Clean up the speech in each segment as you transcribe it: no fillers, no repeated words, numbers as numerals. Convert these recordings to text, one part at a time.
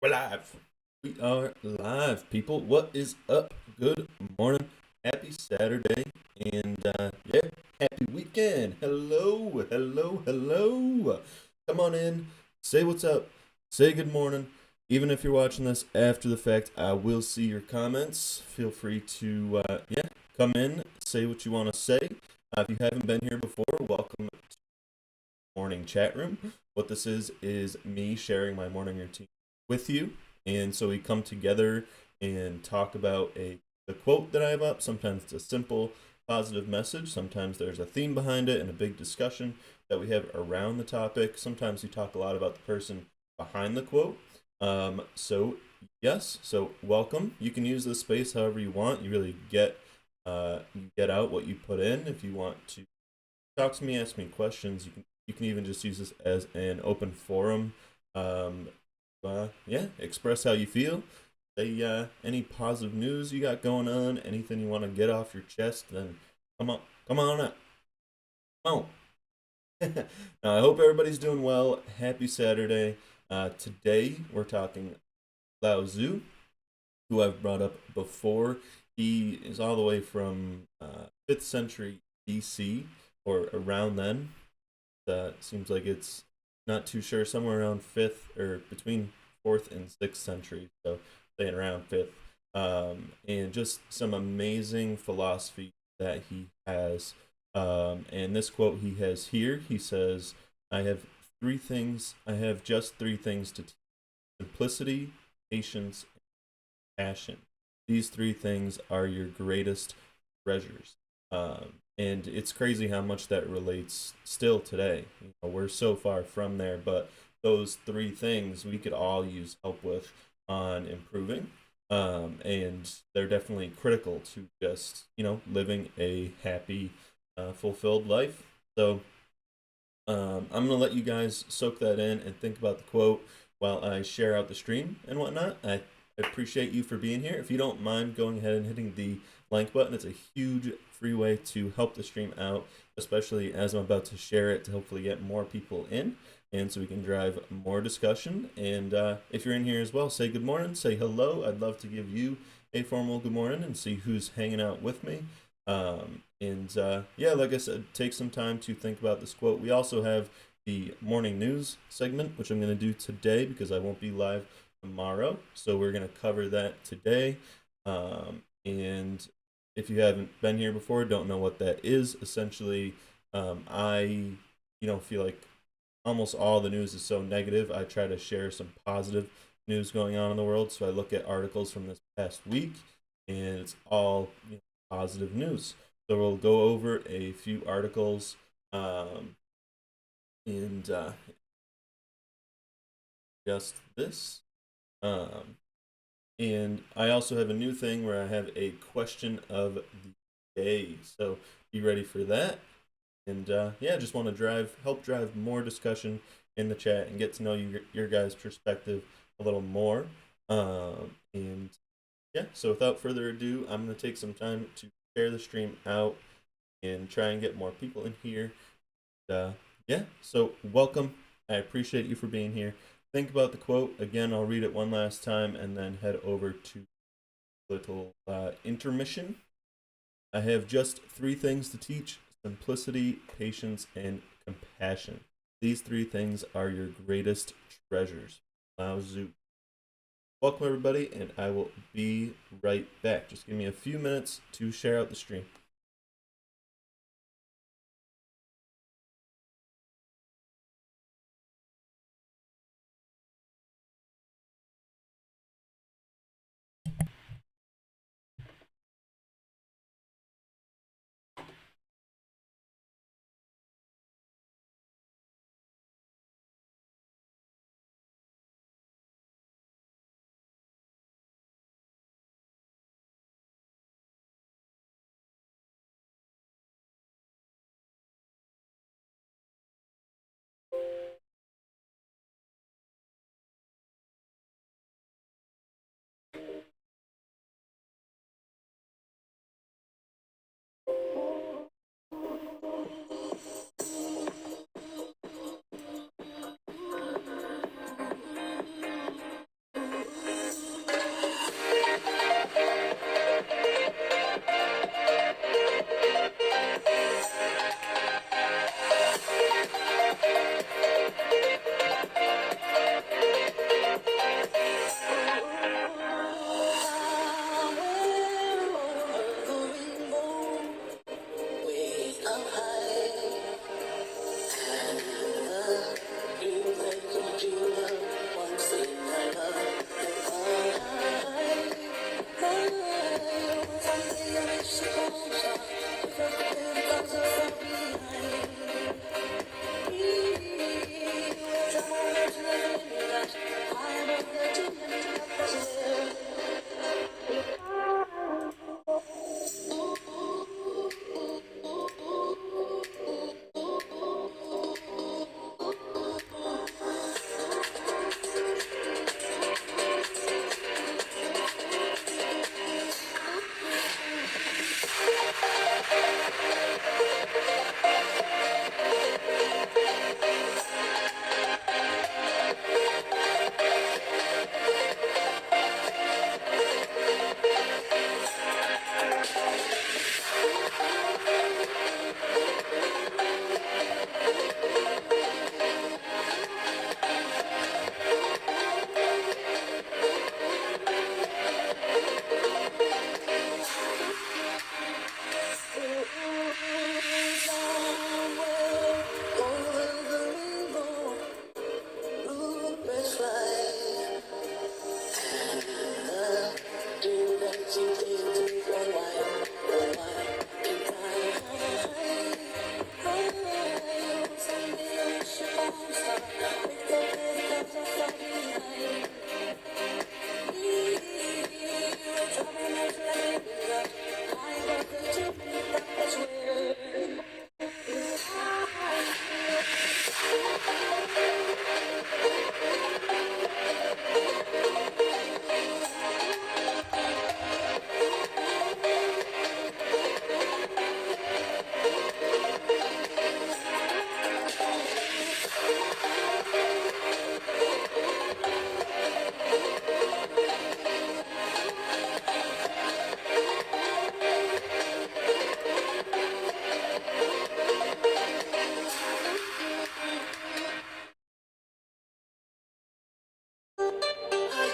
We're live. We are live, people. What is up? Good morning. Happy Saturday. And yeah, happy weekend. Hello, hello, hello. Come on in. Say what's up. Say good morning. Even if you're watching this after the fact, I will see your comments. Feel free to, yeah, come in, say what you want to say. If you haven't been here before, welcome to morning chat room. What this is me sharing my morning routine with you. And so we come together and talk about the quote that I have up. Sometimes it's a simple positive message. Sometimes there's a theme behind it and a big discussion that we have around the topic. Sometimes we talk a lot about the person behind the quote. So yes, so welcome. You can use this space however you want. You get out what you put in. If you want to talk to me, ask me questions, you can even just use this as an open forum. Um, yeah, express how you feel. Say any positive news you got going on, anything you want to get off your chest. Then come on up. Come on. Now I hope everybody's doing well. Happy Saturday. Today we're talking Lao Tzu, who I've brought up before. He is all the way from 5th century BC or around then. Seems like it's not too sure, somewhere around fifth or between fourth and sixth century. So saying around fifth, and just some amazing philosophy that he has. And this quote he has here, he says, "I have three things. I have just three things to teach: simplicity, patience, and passion. These three things are your greatest treasures." And it's crazy how much that relates still today. We're so far from there, but those three things we could all use help with on improving. And they're definitely critical to just, living a happy, fulfilled life. So I'm going to let you guys soak that in and think about the quote while I share out the stream and whatnot. I appreciate you for being here. If you don't mind going ahead and hitting the like button, it's a huge free way to help the stream out, especially as I'm about to share it to hopefully get more people in and so we can drive more discussion. And if you're in here as well, say good morning, say hello. I'd love to give you a formal good morning and see who's hanging out with me. Yeah, like I said, take some time to think about this quote. We also have the morning news segment, which I'm going to do today because I won't be live tomorrow. So we're going to cover that today. And if you haven't been here before, don't know what that is, essentially, I, feel like almost all the news is so negative. I try to share some positive news going on in the world. So I look at articles from this past week, and it's all positive news. So we'll go over a few articles, and just this. Um, and I also have a new thing where I have a question of the day. So be ready for that. And yeah, just want to help drive more discussion in the chat and get to know your guys' perspective a little more. And yeah, so without further ado, I'm going to take some time to share the stream out and try and get more people in here. Yeah, so welcome. I appreciate you for being here. Think about the quote. Again, I'll read it one last time and then head over to little intermission. I have just three things to teach: simplicity, patience, and compassion. These three things are your greatest treasures. Lao Tzu. Welcome, everybody, and I will be right back. Just give me a few minutes to share out the stream.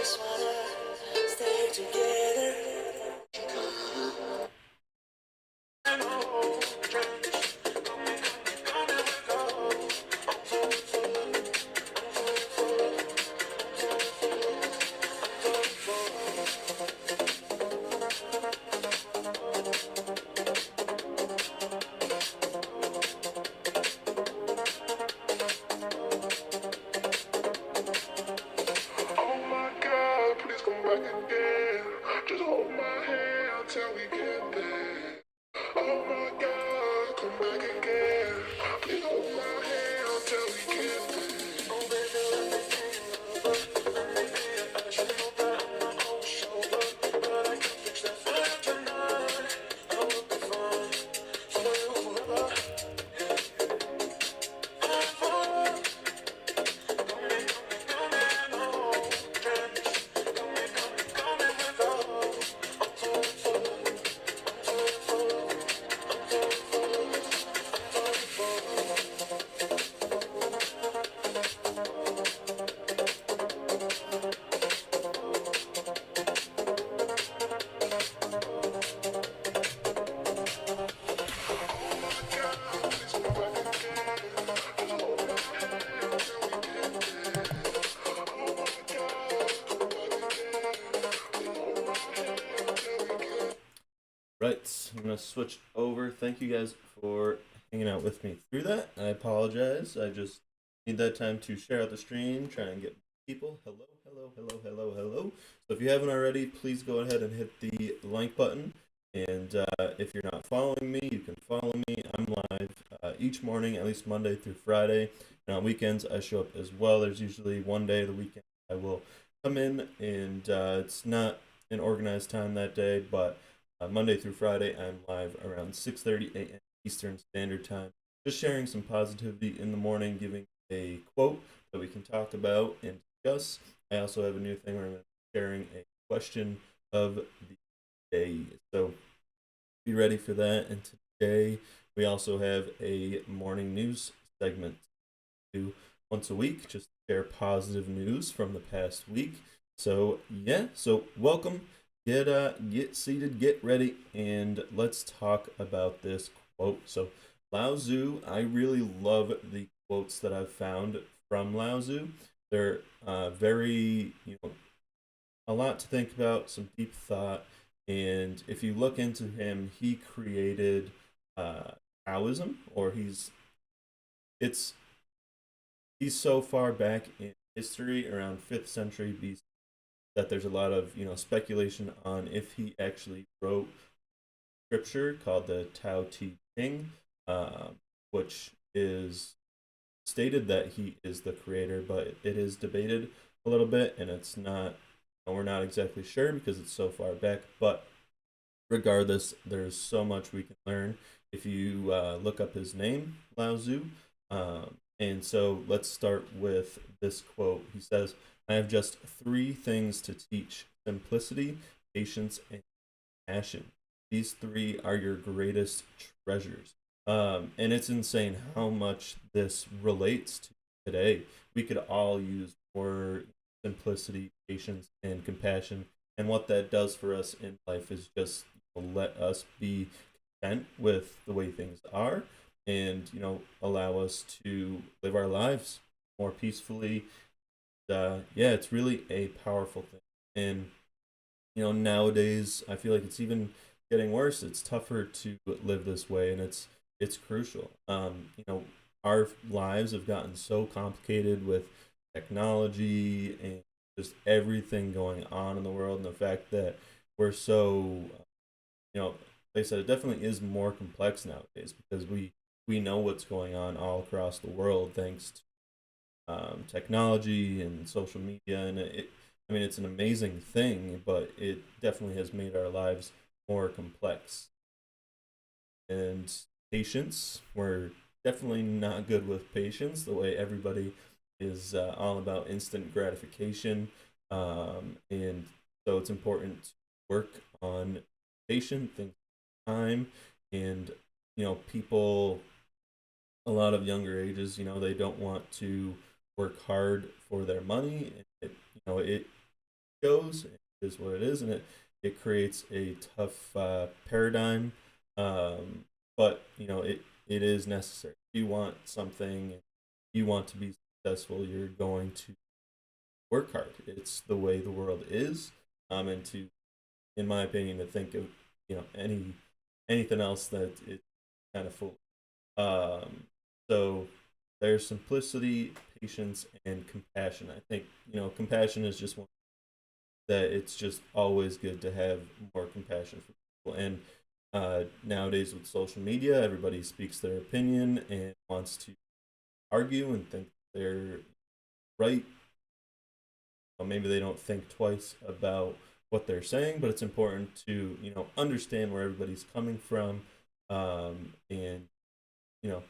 just wanna stay together. Oh my God, please come back again. Just hold my hand till we get there. Oh my God, come back again. Please hold my hand till we get there. Oh baby, let me be your lover. Let me be your usher. Know that I'm not always sober, but I can fix that fire tonight. I will be fine for you forever. Yeah. Forever. Right, I'm gonna switch over. Thank you guys for hanging out with me through that. I apologize. I just need that time to share out the stream, try and get people. Hello, hello, hello, hello, hello. So if you haven't already, please go ahead and hit the like button. And if you're not following me, you can follow me. I'm live each morning, at least Monday through Friday. And on weekends, I show up as well. There's usually one day of the weekend I will come in, and it's not an organized time that day, but Monday through Friday, I'm live around 6:30 a.m. Eastern Standard Time, just sharing some positivity in the morning, giving a quote that we can talk about and discuss. I also have a new thing where I'm going to be sharing a question of the day. So be ready for that. And today, we also have a morning news segment to do once a week, just to share positive news from the past week. So yeah, so welcome. Get seated, get ready, and let's talk about this quote. So Lao Tzu, I really love the quotes that I've found from Lao Tzu. They're very, a lot to think about, some deep thought. And if you look into him, he created Taoism, or it's he's so far back in history, around 5th century BC, that there's a lot of speculation on if he actually wrote scripture called the Tao Te Ching, which is stated that he is the creator, but it is debated a little bit, and it's not. We're not exactly sure because it's so far back. But regardless, there's so much we can learn if you look up his name, Lao Tzu. And so let's start with this quote. He says, I have just 3 things to teach: simplicity, patience, and passion. These 3 are your greatest treasures. And it's insane how much this relates to today. We could all use more simplicity, patience, and compassion. And what that does for us in life is just let us be content with the way things are, and allow us to live our lives more peacefully. Yeah, it's really a powerful thing. And nowadays I feel like it's even getting worse. It's tougher to live this way, and it's crucial. Our lives have gotten so complicated with technology and just everything going on in the world, and the fact that we're so like I said, it definitely is more complex nowadays because we know what's going on all across the world thanks to technology and social media. And it's an amazing thing, but it definitely has made our lives more complex. And patience, we're definitely not good with patience, the way everybody is all about instant gratification. And so it's important to work on patience, things time. And people, a lot of younger ages, they don't want to work hard for their money. It goes. It is what it is, and it creates a tough paradigm. But it is necessary. If you want something, you want to be successful, you're going to work hard. It's the way the world is. And to, in my opinion, to think of anything else that it's kind of foolish. So there's simplicity, patience, and compassion. I think compassion is just one that it's just always good to have more compassion for people. And nowadays with social media, everybody speaks their opinion and wants to argue and think they're right. Well, maybe they don't think twice about what they're saying, but it's important to understand where everybody's coming from, and you know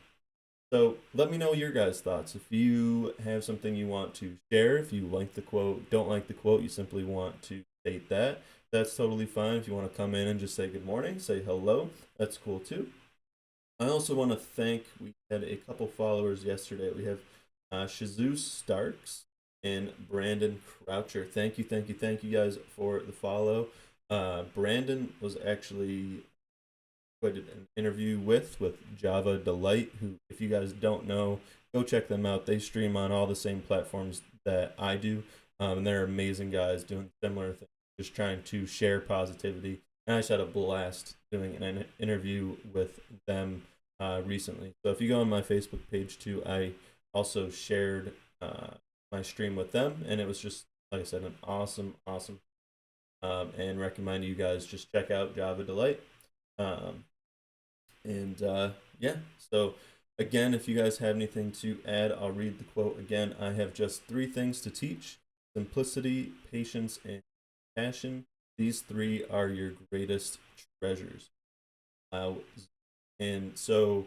so let me know your guys' thoughts. If you have something you want to share, if you like the quote, don't like the quote, you simply want to state that, that's totally fine. If you want to come in and just say good morning, say hello, that's cool too. I also want to thank, we had a couple followers yesterday. We have Shazoo Starks and Brandon Croucher. Thank you guys for the follow. Brandon was actually quite an interview with Java Delight, who, if you guys don't know, go check them out. They stream on all the same platforms that I do, and they're amazing guys doing similar things, just trying to share positivity. And I just had a blast doing an interview with them recently. So if you go on my Facebook page too, I also shared my stream with them, and it was just, like I said, an awesome, and recommend you guys just check out Java Delight. Yeah, so again, if you guys have anything to add, I'll read the quote again. I have just three things to teach: simplicity, patience, and passion. These three are your greatest treasures. And so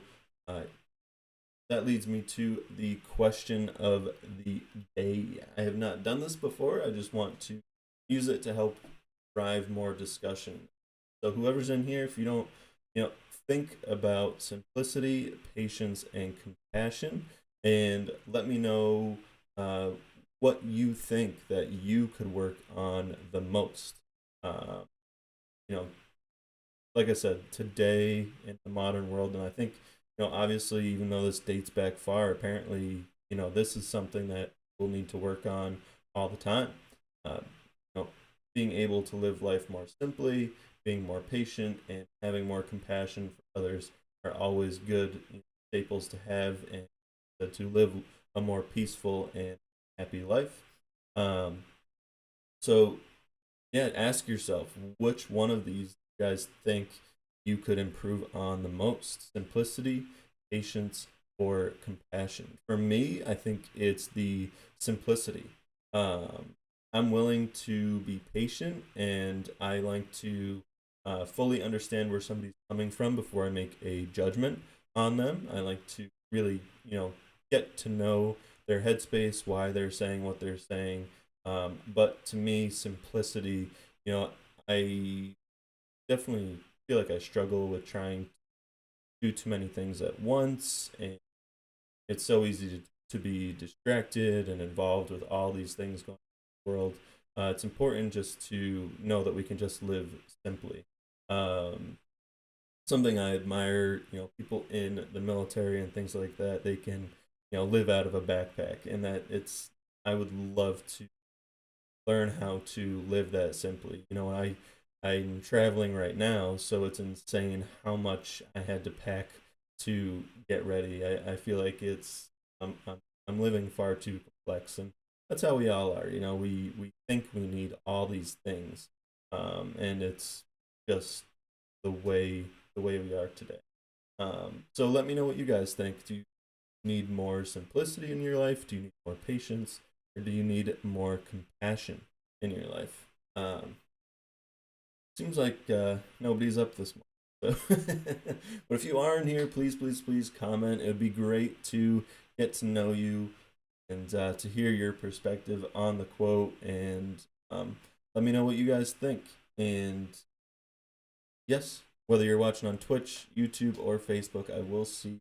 that leads me to the question of the day. I have not done this before. I just want to use it to help drive more discussion. So whoever's in here, if you don't, think about simplicity, patience, and compassion, and let me know what you think that you could work on the most. Like I said, today in the modern world, and I think, obviously, even though this dates back far, apparently, this is something that we'll need to work on all the time. Being able to live life more simply, being more patient, and having more compassion for others are always good staples to have, and to live a more peaceful and happy life. So, yeah, ask yourself, which one of these you guys think you could improve on the most: simplicity, patience, or compassion? For me, I think it's the simplicity. I'm willing to be patient, and I like to fully understand where somebody's coming from before I make a judgment on them. I like to really, get to know their headspace, why they're saying what they're saying. But to me, simplicity, I definitely feel like I struggle with trying to do too many things at once, and it's so easy to be distracted and involved with all these things going on in the world. It's important just to know that we can just live simply. Something I admire, people in the military and things like that, they can, live out of a backpack, and that I would love to learn how to live that simply. I'm traveling right now, so it's insane how much I had to pack to get ready. I feel like I'm living far too complex, and that's how we all are. We think we need all these things, and it's just the way we are today. So let me know what you guys think. Do you need more simplicity in your life? Do you need more patience, or do you need more compassion in your life? Seems like nobody's up this morning. So but if you are in here, please comment. It would be great to get to know you and to hear your perspective on the quote, and let me know what you guys think. And yes, whether you're watching on Twitch, YouTube, or Facebook, I will see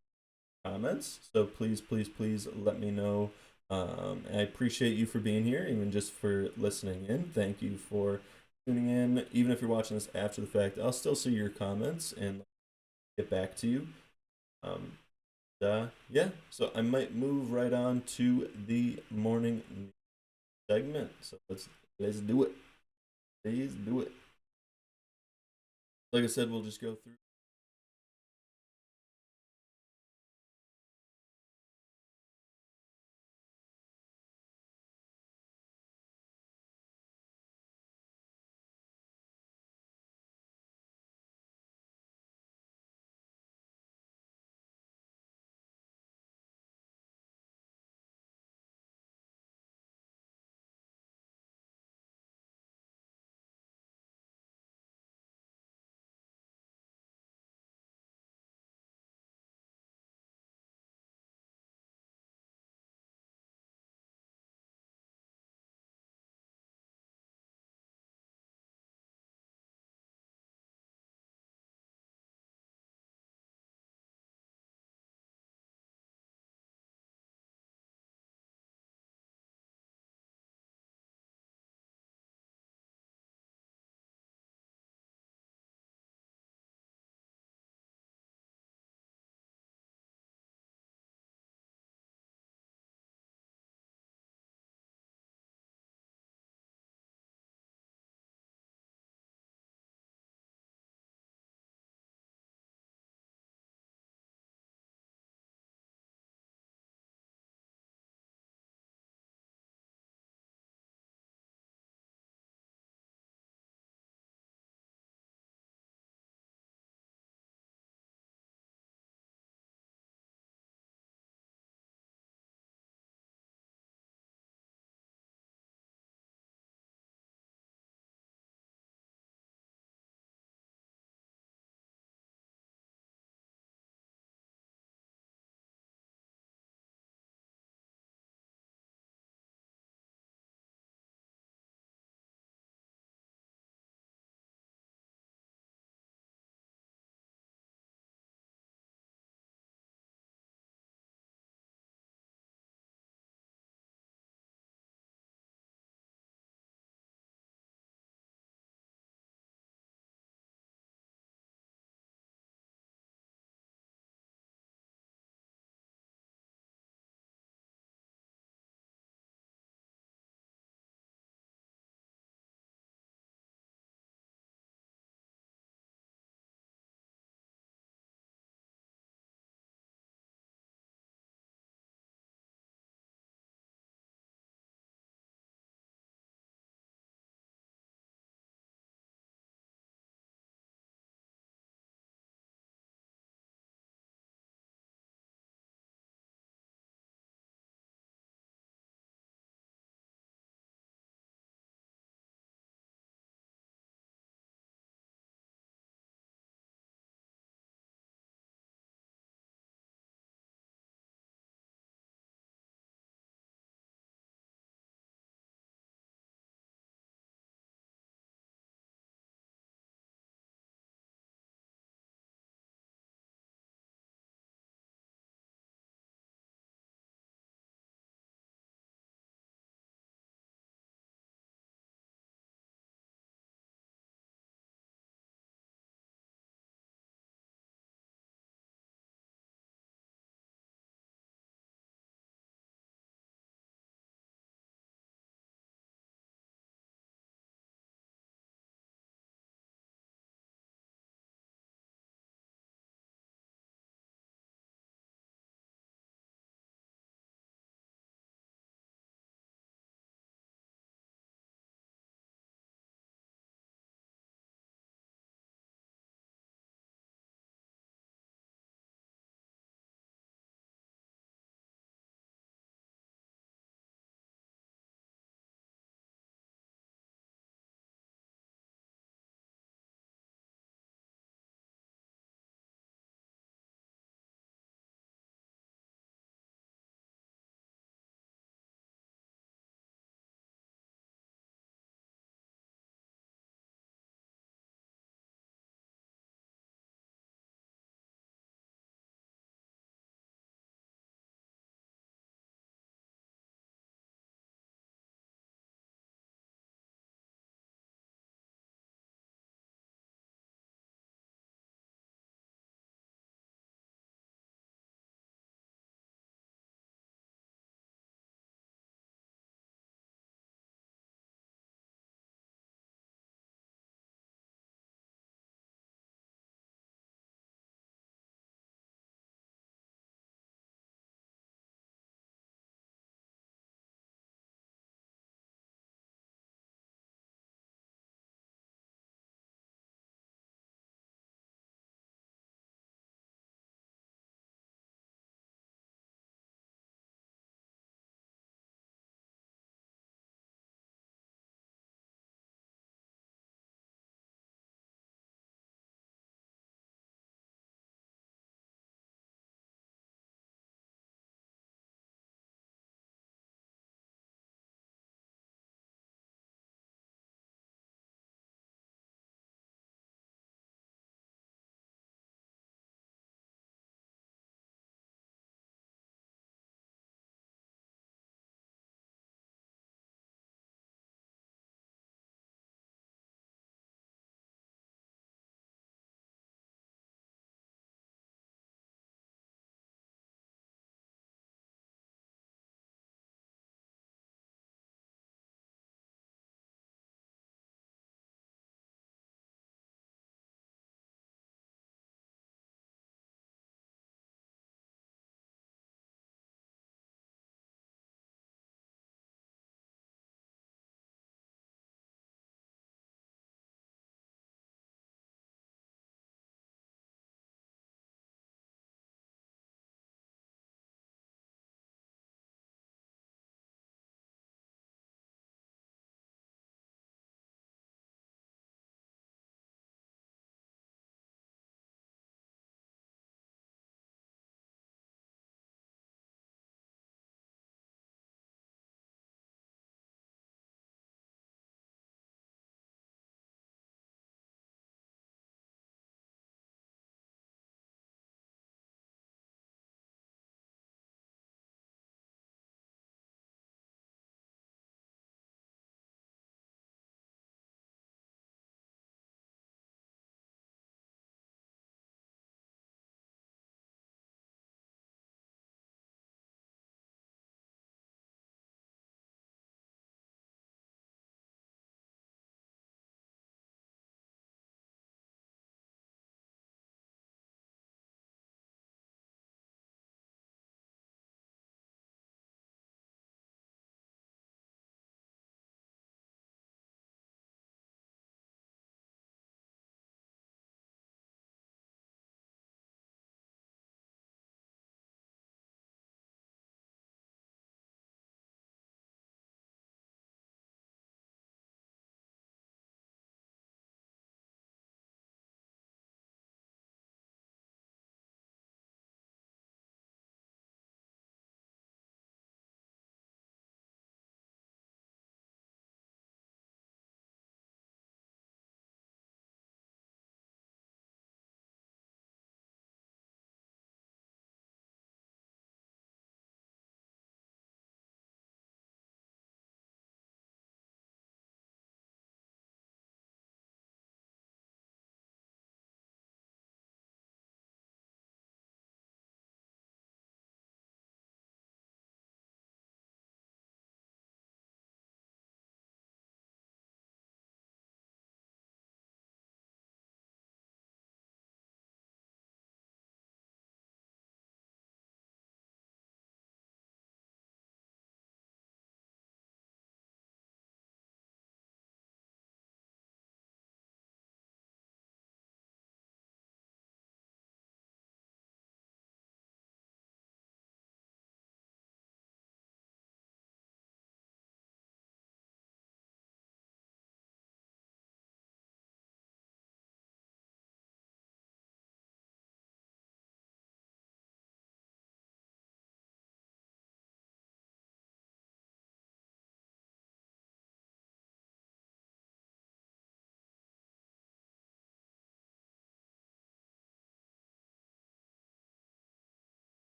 comments. So please let me know I appreciate you for being here, even just for listening in. Thank you for tuning in. Even if you're watching this after the fact, I'll still see your comments and get back to you. Um, yeah, so I might move right on to the morning segment. So let's do it. Please do it. Like I said, we'll just go through.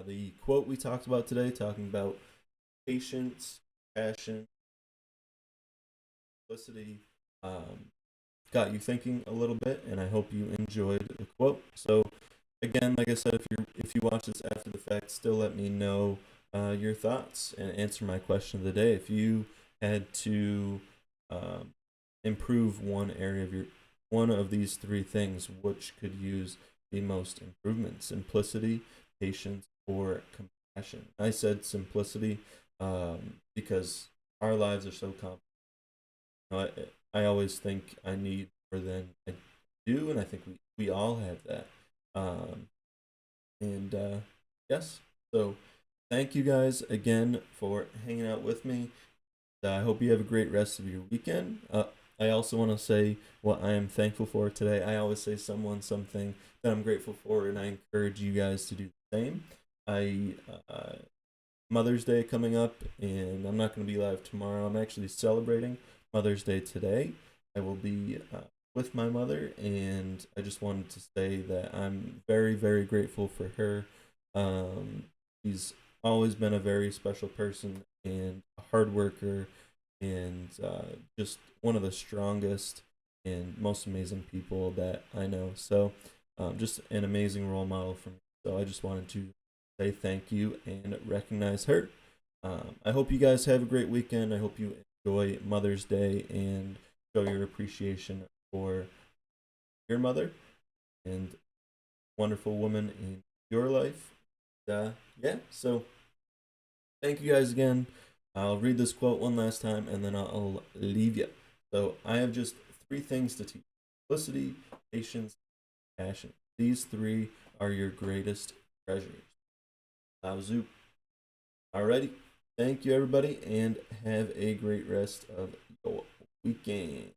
The quote we talked about today, talking about patience, passion, simplicity, got you thinking a little bit, and I hope you enjoyed the quote. So, again, like I said, if you watch this after the fact, still let me know your thoughts and answer my question of the day. If you had to um, improve one of these three things, which could use the most improvement? Simplicity, patience, or compassion? I said simplicity because our lives are so complex. I always think I need more than I do, and I think we all have that. Um, and yes, so thank you guys again for hanging out with me. I hope you have a great rest of your weekend. I also want to say what I am thankful for today. I always say something that I'm grateful for, and I encourage you guys to do the same. I Mother's Day coming up, and I'm not going to be live tomorrow. I'm actually celebrating Mother's Day today. I will be with my mother, and I just wanted to say that I'm very, very grateful for her. Um, she's always been a very special person and a hard worker, and just one of the strongest and most amazing people that I know. So, just an amazing role model for me. So, I just wanted to say thank you and recognize her. I hope you guys have a great weekend. I hope you enjoy Mother's Day and show your appreciation for your mother and wonderful woman in your life. Yeah, so thank you guys again. I'll read this quote one last time and then I'll leave you. So I have just three things to teach: simplicity, patience, passion. These three are your greatest treasures. Lao Tzu. Alrighty. Thank you, everybody, and have a great rest of your weekend.